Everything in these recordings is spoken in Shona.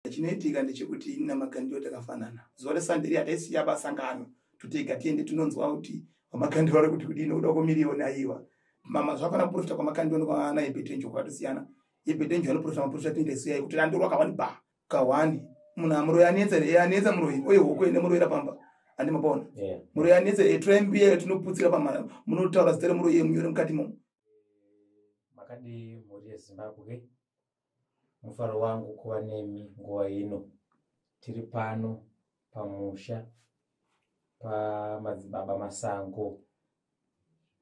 chinoitika ndechekuti ina makandiro takafanana zuva resanderi hataisiya basangano totega tiende tinonzwa kuti vamakandiro vari kuti kudini kuda kumiliyoni aiwa mama zvafana kuprofita kwamakandiro kwana ebetenjo kwatisiyana ebetenjo anoprofita maprofita tindesiya kuti randiro akawani ba kawani munhu amuro yanetsa muroi oye hoko ine muroira pamba andi mapona muro yanetsa etrembiye tinoputsira pamara munotaura zita remuro ye munyore mukati mo makadi muri yeZimbabwe mufaro wangu kuva nemi nguva ino tiri pano pamusha pamadzibaba Masango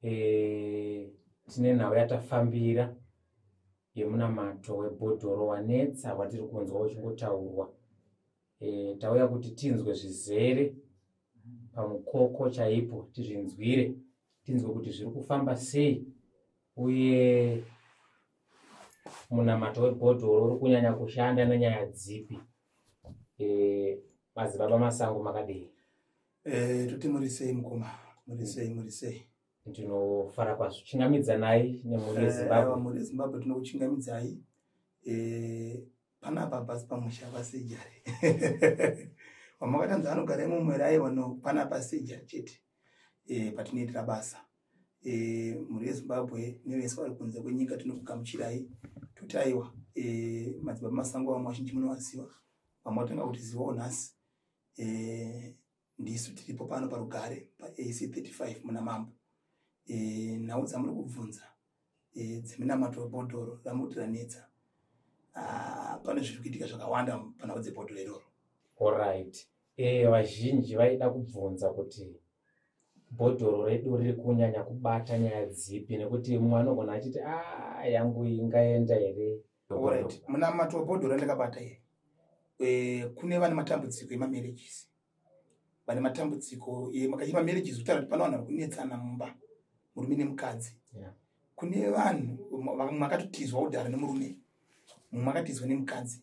tine nhau yatafambira yemunamato webhodhoro wanetsa watiri kunzwa uchingotaurwa tauya kuti tinzwe zvizere pamukoko chaipo tizvinzwire tinzwe kuti zviri kufamba sei uye munamato webhodhoro uri kunyanya kushanda nenyaya dzipi madzibaba Masango makadei toti murisei mukoma murisei ndinofara kwazvo chingamidzanai nemhuri yeZimbabwe muri yeZimbabwe tinokuchingamidzai panapa basi pamusha pasejari wamakatanza anogara imumwera aiwano panapa sejari chete patinoitira basa muri yeZimbabwe nevese vari kunze kwenyika tinokugamuchirai toti aiwa madzibaba Masango vamwe vazhinji munovaziva vamwe vatanga kuti zivawo nhasi ndisu tiripo pano parugare paAC 35 muna mambo nhau dzamuri kubvunza dzeminamato webhodhoro ramuti ranetsa pane zviri kuitika zvakawanda panhau dzebhodhoro iroro. Alright. Vazhinji vaida kubvunza kuti bhodhoro redu riri kunyanya kubata nyaya dzipi nekuti mumwe anogona achiti yangu ingaenda here. Alright. Munamato webhodhoro randakabata here kune vane matambudziko emamarriages vane matambudziko makachipa marriages utaura kuti pano vanhu vari kunetsana mumba murume nemukadzi kune vanhu makatotizwa kudhara nemurume mumwe makatizwa nemukadzi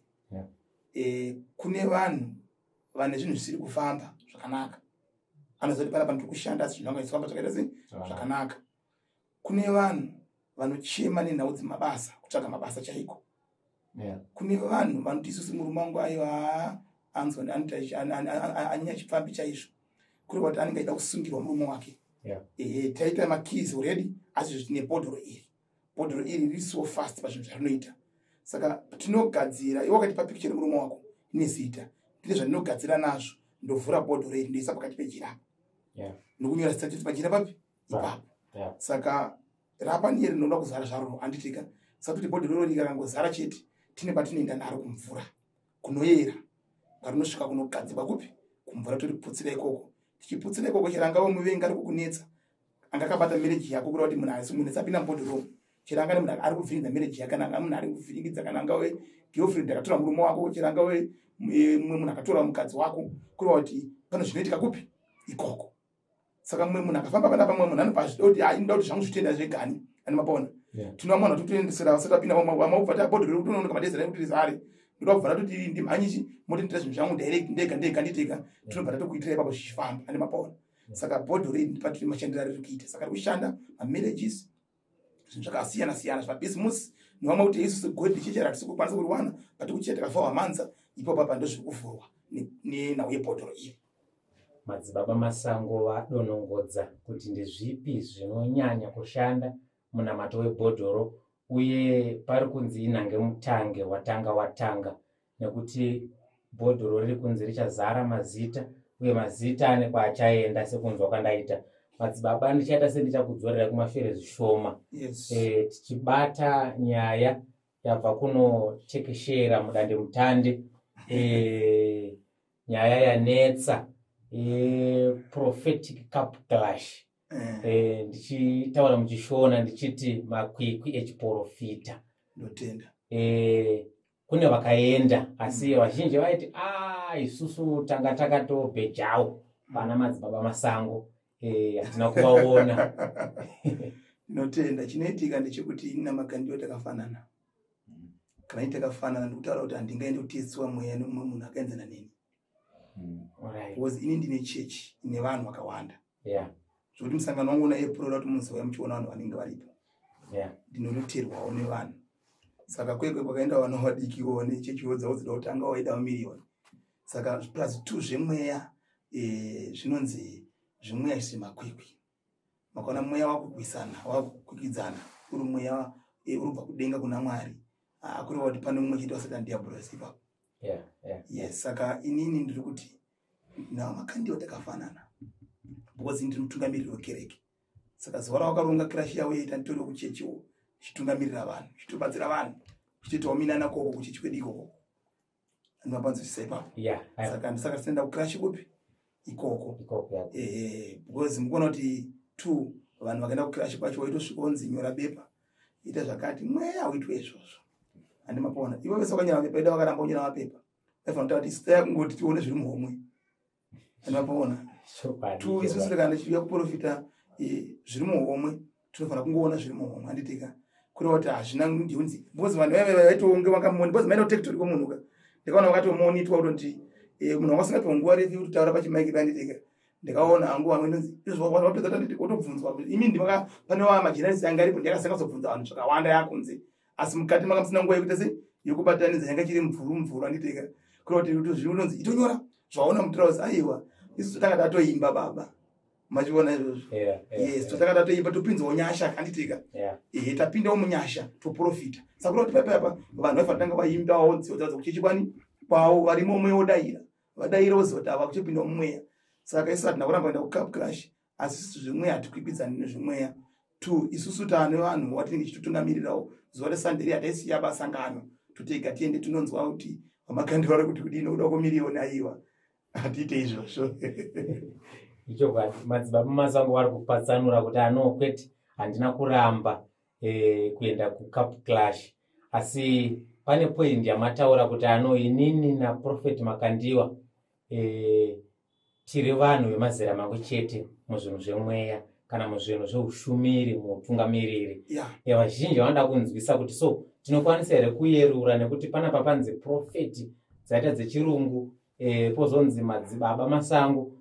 kune vanhu vane zvinhu zvisiri kufamba zvakanaka anozoti pana panhu kushanda asi zvinhu zvanga zvisifamba zvakaita sei zvakanaka kune vanhu vanochema nenhau dzemabasa kutsvaga mabasa chaiko kune vanhu vanoti isusu murume wangu aiwa anzwa anyanya chipfambi chaizvo kureva kuti anenge aida kusungirwa murume wake taita makeys already asi zvine bhodhoro iri riri so fast pazvinhu zvarinoita saka tinogadzira iwe wakati papicture murume wako nezita ndine zvandinogadzira nazvo ndovhura bhodhoro iri ndoisa pakati pejira nokunyora status pajira papi ipapo saka rapa niye rinoda kuzara zvaro handitika saka kuti bhodhoro iri rikangozara chete tine patinoenda naro kumvura kunoyera parinosvika kunogadzirwa kupi kumvura toriputsira ikoko tichiputsira ikoko chero angava muvengi ari kukunetsa angakabata mereji yako kureva kuti munhu asi munhu apinda mubhodhoro chero angane munhu ari kuvhiringidza mereji yake kana munhu ari kuvhiringidza kana angave girlfriend akatora murume wako chero angave mumwe munhu akatora mukadzi wako kureva kuti pane zvinoitika kupi ikoko saka mumwe munhu akafamba pana pamwe munhu anopa zvida kuti inoda kuti zvangu zvitoenda zvegani ani mapona tinoamwana totoendesera vasati apinda vamaubva tabhodhoro kuti unoona kamadezera kuti rizare ndoda kubvara kuti ndimhanyichi motendera zvinhu zvangu direct ndega nditeka tinobvara tokuitira ipapo zvichifamba ane mapona saka bhodhoro iri patiri mashandiro ari kuita saka rikushanda mamarriages zvinhu zvakasiyana zvabhisimusi novamwe kuti isusu godhi chechera tisi kukwanisa kuriwana patikuchita takafawa manza ipapo apa ndo zviri kuvhurwa nenhau yebhodhoro iri. Madzibaba Masango vadonongodza kuti ndezvipi zvinonyanya kushanda munamato webhodhoro uye pari kunzi inhange mutange watanga nekuti bhodhoro riri kunzi richazara mazita uye mazita ane kwaachaenda sekunzwa kwandaita madzibaba ndichaita sendichakudzorera kumafere zvishoma tichibata nyaya yabva kunotekeshera mudande mutande nyaya yanetsa prophetic cup clash ndichitaura muchishona ndichiti makwikwi echiprofita ndotenda kune vakaenda asi vazhinji vaiti isusu tanga takatobhejawo pana madzibaba Masango hatina kuvaona. Ndotenda chinoitika ndechekuti ina makandido takafanana kana itakafanana ndikutaura kuti handingaende kutesiwa mweya nemumwe munhu akaenzana neni because ini ndine chechi ine vanhu vakawanda zvokuti musangano wangu naEpril kuti munzi waimuchiona vanhu vanenge varipo ndinonoterwawo nevanhu saka kwekwe kwakaenda vana vadikiwo nechechiwo dzavo dzida kutanga waida miliyoni. Saka plus 2 zvemweya zvinonzi zvemweya zvemakwikwi. Makaona mweya wakugwisana wakukwikidzana uri mweya urubva kudenga kuna Mwari. Akureva kuti pane mumwe chete wasatan diabolos ipapo. Yes, saka inini ndiri kuti nawo makandiwo takafanana. Because ndiri mutungamiriri wekereke. Saka zuva rawakaronga kirashi yawo yaita nditori kuchechiwo chitungamirira vanhu, chitobatsira vanhu, chitoitawo minana koko kuchechi kwedu ikoko. Anomapanzwisisa ipapo. Saka ndisaka tienda kukirashi kupi ikoko. Because mukuona kuti 2 vanhu vakaenda kukirashi kwacho waitosvika onzi nyora bepa ita zvakati mweya uitwe izvozvo. Andimapaona ivo vese vakanyora mapepa ida vakaramba kunyora mapepa vaifanira kuti sitaya kungoti tione zviri muhomwe. Andimapaona 2 isusu kana tichiuya kuprofita zviri muhomwe tinofanira kungoona zviri muhomwe. Anditika kureva kuti hazvina ndiunzi because vanhu vaitonge vakamoni because maida kutektori komunhu ka ndikaona vakatomoniitwa kutoti munhu wakasingapiwa nguva refu kuti taura pachimaiki. Anditika ndikaona hangu vamwe ndonzi izvo wapedza tanditi wotobvunzwa imi ndimaka panewa majenarisi anga aripo ndakasingazobvunza vanhu zvakawanda yakunzi asi mukati maka musina nguva yekuita sei yokubatanidza yanga chiri mvuru. Anditika kureva kuti zvinonzi itonyora zvaona mutirauzi aiwa isu tanga tatoimba baba machiona izvozvo. Yes, totanga tatoimba topinzawo nyasha. Anditika tapindawo munyasha toprofita. Saka kureva kuti paipa vanhu vaifanira tanga vaimbawo nzivo dzavo kuchichikwani kwawo varimo mweya wodaira vadaira woziva kuti ava kuchipindawo mumweya. Saka isu hatina kuramba kuenda kuCup Crash asi isusu zvimweya hatikwikwidzani nezvimweya. 2 isusu taane vanhu watinenge chitotungamirirawo zuva reSunday hataisiya basangano totega tiende tinonzwa kuti vamakandi vari kuti kudini kuda kumiliyoni aiwa hatiite izvozvo. Icho kwati madzibaba masango vari kupatsanura kuti kwete handina kuramba kuenda kuCup Clash asi pane point yamataura kuti inini naProfeti Makandiwa tiri vanhu vemazera mamwe chete muzvinhu zvemweya kana muzvinhu zveushumiri muutungamiriri. Vazhinji vanoda kunzwisa kuti so tinokwanisa here kuyerura nekuti panapa panzi profeti dzaita dzechirungu pozonzi madzibaba masango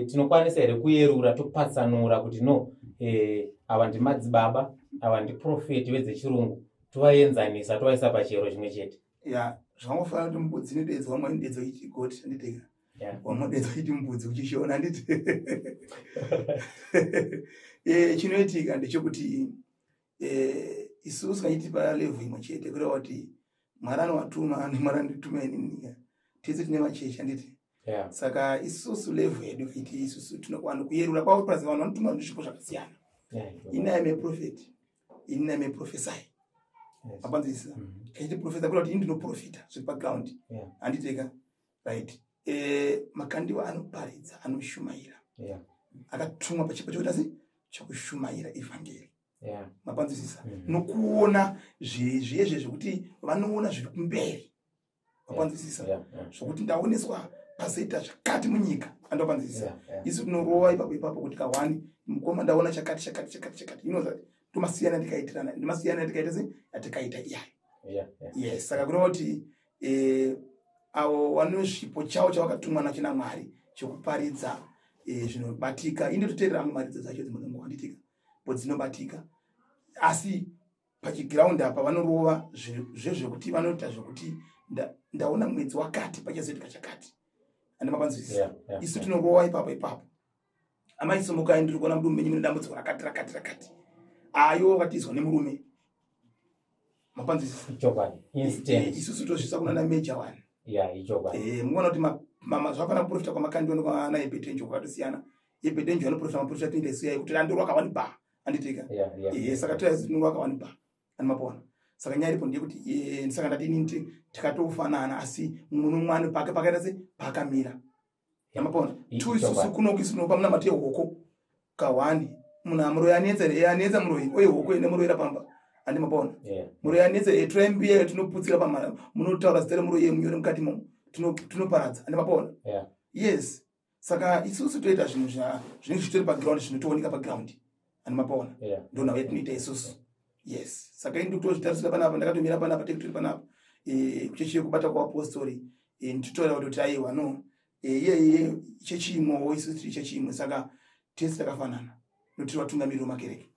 tinokwanisa here kuyerura topatsanura kuti no ava ndimadzibaba ava ndiprofeti vedzechirungu tovaenzanisa tovaisa pachero chimwe chete. Zvangofanira kuti mbudzi inodedzwa vamwe inodedzwa ichigoti. Anditika wamodedzwa iti mbudzi uchishona. Anditi chinoitika ndechekuti isusu kanyiti palevhu imwe chete kureva kuti Mwari anowatuma neMwari andituma ini tese tine machechi. Anditi saka isusu levhu yedu kuti isusu tinokwana kuyerura kwavo plus vanhu vanotuma zvisvipo zvakasiyana. Ini am a prophet, ini am a prophesy. Apanzisa kanyiti profesa kureva kuti ini ndinoprofita zviri paground. Anditeka right. Makandiwa anoparidza anoshumaira akatumwa pachipo chokuita sei chokushumaira evhangeri. Mapanzwisisa nokuona zviezve zvekuti vanoona zviri kumberi. Mapanzwisisa zvokuti ndaoneswa pazoita zvakati munyika. Andopanzwisisa isu tinorova ipapo kuti kawani mukoma ndaona chakati inozati tomasiyana tikaitirana ndimasiyana tikaita sei atikaita iyai. Yes, saka kureva kuti avo vane zvipo chavo chavakatumwa nacho naMwari chokuparidza zvinobatika. Inde toteerera maridzo dzacho dzimwe nguva. Anditika dzinobatika asi pachiground apa vanorova zvezvekuti vanoita zvekuti ndaona mwedzi wakati pachazoitika chakati. Andimapanzwisisa isu tinorova ipapo amaisimukai ndiri kuona mudumu menyu mune dambudziko rakati ayo vakatizwa nemurume. Mapanzwisisa isusu tozvisa kuna nameja wani. Muona kuti zvafana kuprofita kwamakandiwa nekwana ebetenjo kwakatosiyana. Ebetenjo anoprofita maprofita tuinde siyai kuti ndiro wakawani ba. Anditika saka toyazi ndiro wakawani ba. Animapaona saka nyaya iripo ndeyekuti saka ndati inini tikatofanana asi mumwe nomumwe pake pakaita sei pakamira. Yamapaona 2 isusu kunoku isusu tinopa muna mate hoko kawani munhu amuro yanetsa muroyi oye hoko ine muroyi rapamba. Andimapaona muroyi yanetsa trembiye tinoputsira pamara munotaura zita remuro yemunyore mukati mo tinoparadza. Andimapaona yes. Saka isusu toita zvinhu zvinenge zvitori paground zvinotooneka paground. Andimapaona ndona yatinoita isusu. Yes, saka indi kutozvitarisira panapa ndakatomira panapa tektori panapa kuchechi yekubata kwaapostoli nditotaura kuti aiwa no iye chechimwe isusu tiri chechimwe saka tese takafanana notiri vatungamiriri vemakereke.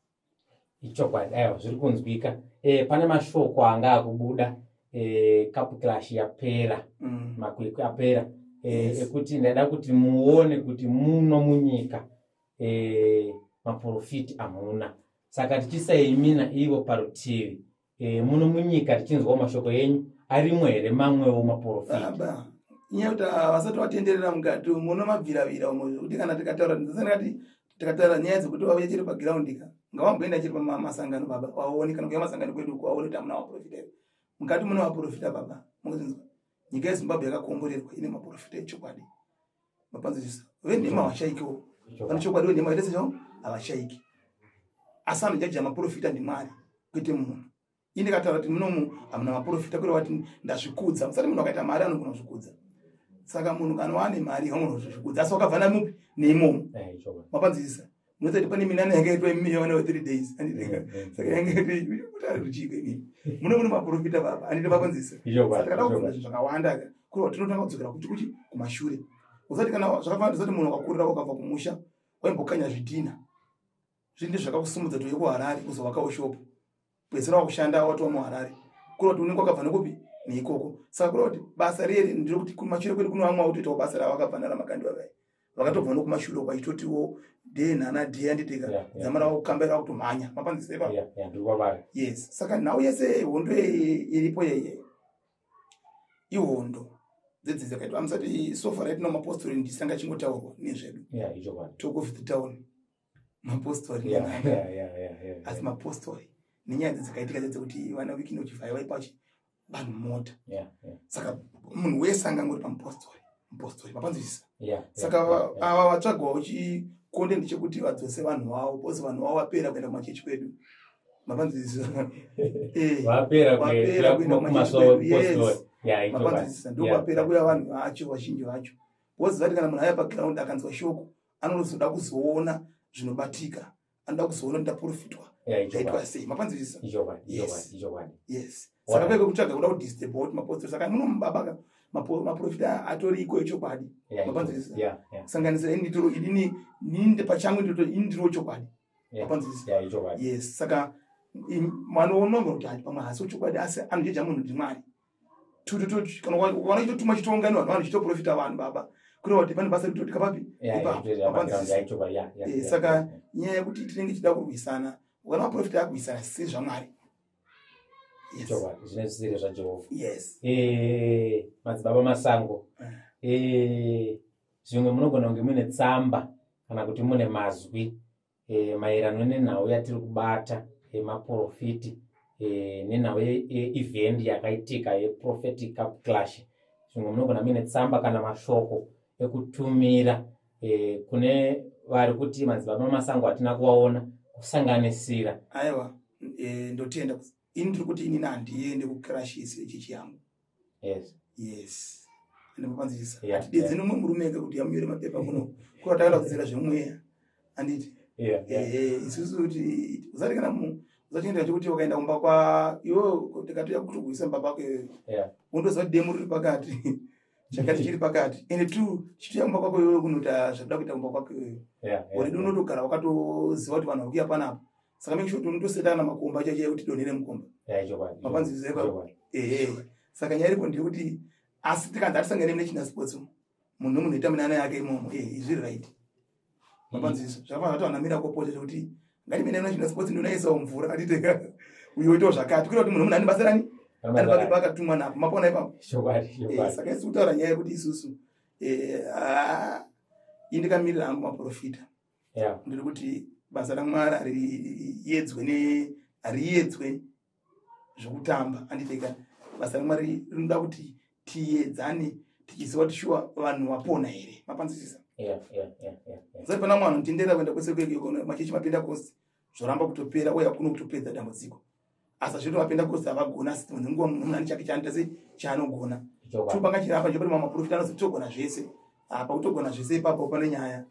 ichokwadi aiwa zviri kunzwika. Pane mashoko anga akubuda Cup Clash yapera, makwikwi apera, ekuti ndaida kuti muone kuti muno munyika maprofiti amuna. Saka tichisaimina ivo parutivi, muno munyika tichinzwa mashoko yenyu arimwo here mamwewo maprofiti. Nyauta vasati vatenderera mukati muno mabviravira umwe kuti kana tikataura nyaya dzekuti vauya chiri paground ka ngavamboenda chiri pamasangano baba waone kana kuya masangano kwedu kwaone kuti amuna maprofita mukati muno maprofita baba mukunzwa nyika yeZimbabwe yakakomborerwa ine maprofita echokwadi mapanzisa vendema washayikiwo vane chokwadi vendema idese cho avashayiki asano jaja maprofita ndi Mwari kwete munhu inde kataura kuti munomu amuna maprofita kuri wati ndazvikudza musati munhu akaita mari anogona kuzvikudza. Saka munhu kana wane mari haunogona kuzvikudza asi wakavhana mupi neimomo mapanzisa munoti pane minana yakaitwa milioni wa 3 days anditenga saka yange kuti ruchike ini muno maprofita baba andite mapanzisa saka kada zvakawanda kuri tinotanga kudzokera kuti kumashure usati kana zvakafana zati munhu akakurira wakabva kumusha waimbokanya zvidhina zvindi zvakakusumudza toye kuHarare kuzovakawo shopu pezera wakushanda watowa muHarare kuri kuti unenge wakabva nekupi neikoko saka kuri kuti basa rere ndiro kuti kumashure kwedu kuno vamwe vautoitawo basa ravo vakabva ramakandi vavai vakatobva nokumashure kwaitotiwo denhana dhiya nditeka dzamara kukambira kutomhanya mapanzisa yes saka nhau yese hondo iripo yeye ihondo dzedzi dzakaitwa amusati sofa right now mapostori ndisanga chingotaurwa nezvedu talk of the town mapostori asi mapostori nenyaya dzakaitika dzekuti vana wikino chifai vaipachi vanhu mota saka munhu wese angangori pamupostori mapanzisa saka ava vatsvagwa uchikonde chekuti vadzose vanhu vavo bose vanhu vavo vapera kuenda kumachechi kwedu mapanzisa vapera kuenda kumasoro mapanzisa ndo vapera kuya vanhu vacho vazhinji vacho bose vati kana munhu aya paground akanzwa shoko anozoda kuzoona zvinobatika anoda kuzoona ndaprofitwa yaitwa sei mapanzisa yes saka kweke kutsvaga kuda kudisturb mapostori saka muno mubaba maprofita atoriko echokwadi mapanzisa sanganisira inditoro idini ninde pachangu indiro chokwadi mapanzisa yes saka manoononga kuti pamwe hasi chokwadi asi anojeja munhu ndi Mwari kana ukaona chitotuma chitounganiwa vanhu chitoprofita vanhu baba kureva kuti pane basa rikuti kapapi saka nyaya yekuti tinenge tichida kurwisana ukana maprofita akurwisana si zvaMwari zvinezvisiri zvaJehovha. Yes. Madzibaba Masango, zvimwe munogona kunge mune tsamba kana kuti mune mazwi maererano nenhau yatiri kubata maprofiti nenhau yeevent yakaitika yeProphetic Cup Clash. Zvimwe munogona mune tsamba kana mashoko ekutumira kune vari kuti madzibaba Masango atina kuwaona kusanganisira aiwa ndotenda indiri kuti inini handiende kukrashisi echechi yangu yes ndinopanzisa atidedze nomwe murume kuti yamunyore mapepa kuno kuri takaenda kudzera zvemweya anditi isusu kuti usati kana usachiendera chekuti wakaenda kumba kwa iwo tikatoya kutogwisa mba pako undoziva kuti demo riri pakati chakati chiri pakati ende tu chitoya kumba kwako iwewe kunota zvakuda kuita kumba kwako iwewe already unotogara wakatoziva kuti vanhu vakuya panapo saka make sure unotoseta kana makomba chacho kuti donere mukomba mapanzisa saka nyaya iripo ndekuti asi tikanza tisangane mune sports munhu nomunhu ita minana yake imomo izviri right mapanzisa zvakafanira kuti vanamira kopota kuti ngatimene mune sports ndonaisawo mvura atiteka uyo itawo zvakati kuita kuti munhu ane basa rani ane pake pakatumwa napo mapona ipapo saka isi kutaura nyaya yekuti isusu indikamirira hangu maprofita ndiri kuti basa raMwari hariyedzwe zvokutamba anditeka basa raMwari rinoda kuti tiyedzane tichiziva kuti shuwa vanhu vapona here mapanzisisa zati pana mwana tendera kuenda kwese machechi mapendakosti zvoramba kutopera uye akuno kutopedza dambudziko asi zvino mapendakosti avagona asi nguva munhu ane chake chaanoita se chaanogona topanga chirapa chopati maprofita anoti togona zvese apa kutogona zvese ipapo pane nyaya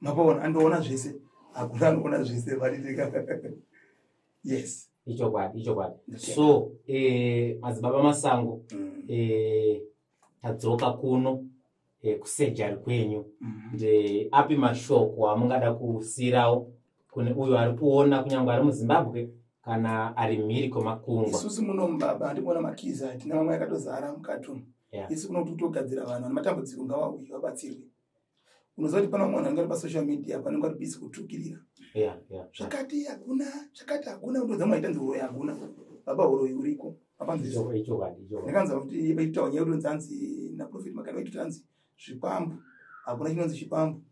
mapaona andoona zvese hakuna anoona zvese vaniteka yes ichokwadi so madzibaba Masango tadzoka kuno kusejari kwenyu api mashoko amungada kusirawo kune uyo ari kuona kunyangwe ari muZimbabwe kana ari mhiri kwemakungwa. Isusu muno mbaba ndibona makiza tina mamwe yakatozara mukatu. Isi kuno kutogadzira vanhu vane matambudziko ngavauye vabatsirwe. Unoziva kuti pana vamwe vanhu vari pasocial media panenge vari busy kutukirira. Zvakati hakuna kutodza mwaita nzuro hakuna. Baba horoyi uriko. Ndakanzwa kuti vaitawo nyaya kuti nzanzi naprofit Makani vaitotanzi zvipambu. Hakuna chinonzi chipambu.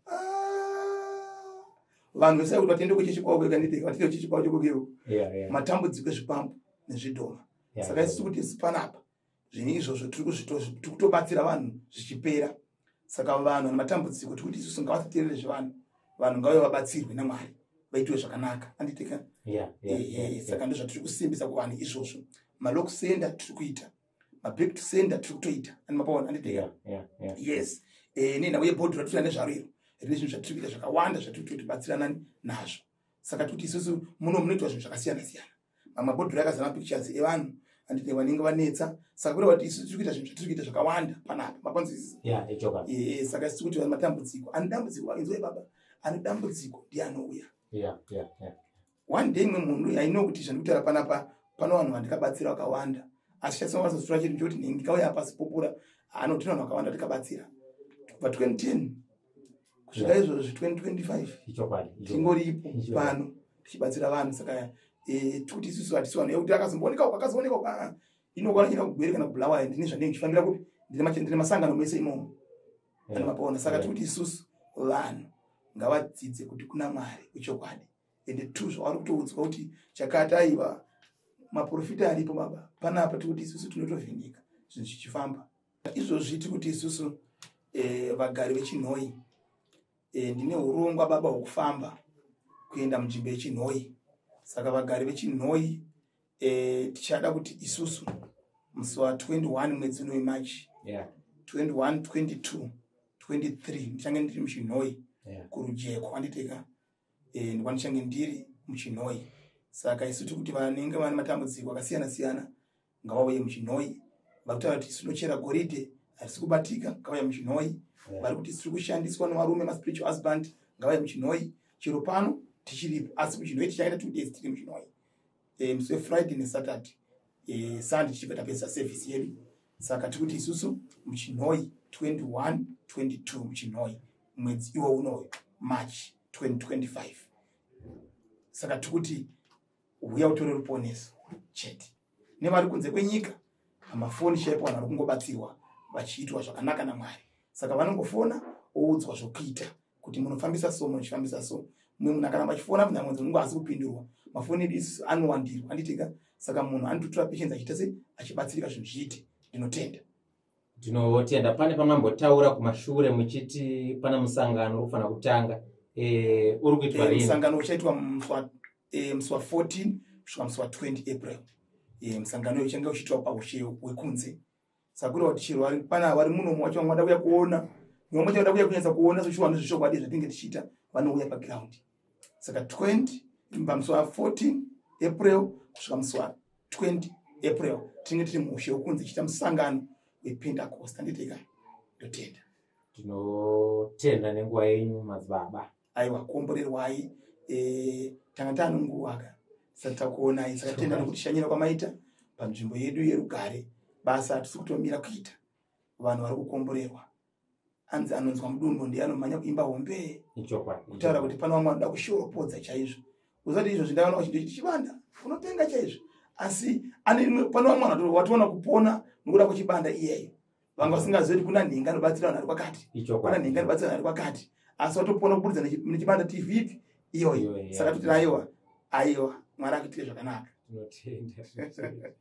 Vanhu vesai kuti vatende kuchechi kwavo kwekandideka vatende kuchechi kwavo chokokero. Matambudziko ezvipambu nezvidhoma. Saka isi kuti isi panapa zvinhu izvozvo tiri kutobatsira vanhu zvichipera. Saka vanhu vane matambudziko tiri kuti isusu ngavateerere zvevanhu. Vanhu ngavauye vabatsirwe naMwari. Vaitwe zvakanaka. Anditeka. Saka ndozvatiri kusimbisa kuvanhu izvozvo. Maloku senda tiri kuita. Maback to sender tiri kutoita. Andimapona anditeka. Yes. Nina uye bhodhi ratira nezvariro. Zvinhu zvatiri kuita zvakawanda zvatiri kubatsirana nazvo. Saka kuti isusu munoitwa zvinhu zvakasiyana siyana. Mabhodhi akazara pictures evanhu andite vanenge vanetsa. Saka kureva kuti isusu tiri kuita zvinhu zvatiri kuita zvakawanda panapa. Mapanzisi. Saka isusu kuti matambudziko. Ani dambudziko inzwe baba. Ani dambudziko ndianouya. One day munhu I know kuti zvandikutaura panapa pano vanhu vandikabatsira vakawanda. Asi chatsonga sura chedu choti ndikauya pasi popura anotina vanhu vakawanda tikabatsira. Kubva 2010 kusvika izvozvo 2025 tingoripo pano tichibatsira vanhu. Saka tikuti isusu hatisi vanhu yekuti akazooneka inokwana china kugwere kana kubulawa ndine zvandinenge ndichifanira kuti ndine masangano mese imomo. Mapaona. Saka tikuti isusu vanhu ngavadzidze kuti kuna Mwari wechokwadi. Ende tu zvavari kutoudzwa kuti chakati aiva maprofita aripo baba panapa tikuti isusu tinotovhinika zvinhu zvichifamba. Izvozvi tikuti isusu vagari vechinhoi ndine urongwa baba hwekufamba kuenda munzvimbo yechinhoi. Saka vagari vechinhoi tichada kuti isusu musi wa21 mwedzi uno weMarch 21, 22, 23 ndichange ndiri muchinhoi kurujeko. Anditeka ndichange ndiri muchinhoi. Saka isu tikuti vanenge vane matambudziko akasiyana siyana ngavauye muchinhoi. Vakutaura kuti tinochera goridhe harisi kubatika ngavauye muchinhoi. Vari kuti tiri kushandiswa nevarume maspiritual husband ngavauye muchinhoi. Chero pano tichiripo asi muchinhoi tichaita 2 days tiri muchinhoi. Musi weFriday neSaturday. Sunday tichibva tapedza service yedu. Saka tikuti isusu muchinhoi 21, 22 muchinhoi mwedzi iwo unoyo March 2025. Saka tikuti uya utore ruponeso chete. Nevari kunze kwenyika amafoni chaipo vanhu vari kungobatsirwa vachiitwa zvakanaka naMwari. Saka vanongofona oudzwa zvokuita kuti munofambisa so munochifambisa so. Mumwe munhu akaramba achifona kunyangwe unenge asi kupindurwa. Mafoni edu isusu anowandirwa. Anditeka. Saka munhu anototora patience achiita sei achibatsirika zvinhu zviite. Ndinotenda. Ndinotenda. Pane pamambotaura kumashure muchiti pana musangano ufana kutanga. Uri kuitwa rini? Musangano uchaitwa musi wa 14 kusvika musi wa 20 April. Musangano uchange uchiitwa paushe wekunze. Saka kureva kuti chero pana vari muno wacho vanoda kuuya kuona. Mumwe wacho vanoda kuuya kunyatsa kuona sochiwana zvezvokwadi zvatinenge tichiita vanouya paground. Saka 20 musi wa 14 April kusvika musi wa 20 April tinenge tiri muushe wekunze tichiita musangano wePentecost. Anditeka. Ndotenda. Tinotenda nenguva yenyu madzibaba. Aiwa kuomborerwai tanga tanonguwaka saka kuonai. Saka tenda nokuti shanyira kwamaita panzvimbo yedu yerugare basa hatisi kutomira kuita. Vanhu vari kukomborerwa. Anzi anonzwa mudumbu ndiye anomhanya kuimba hombe. Kutaura kuti pano vamwe vanoda kushoropodza chaizvo. Uzati izvo zvindaona kuti chibanda unopenga chaizvo. Asi pano vamwe watoona kupona nokuda kwechibanda iyeyo. Vanga vasingazivi kuti kuna nhenga inobatsira vanhu vari kwakati. Kuna nhenga inobatsira vanhu vari kwakati. Asi watopona kubudza nechibanda TV iyoyo. Saka kuti aiwa Mwari akuitire zvakanaka. Tinotenda.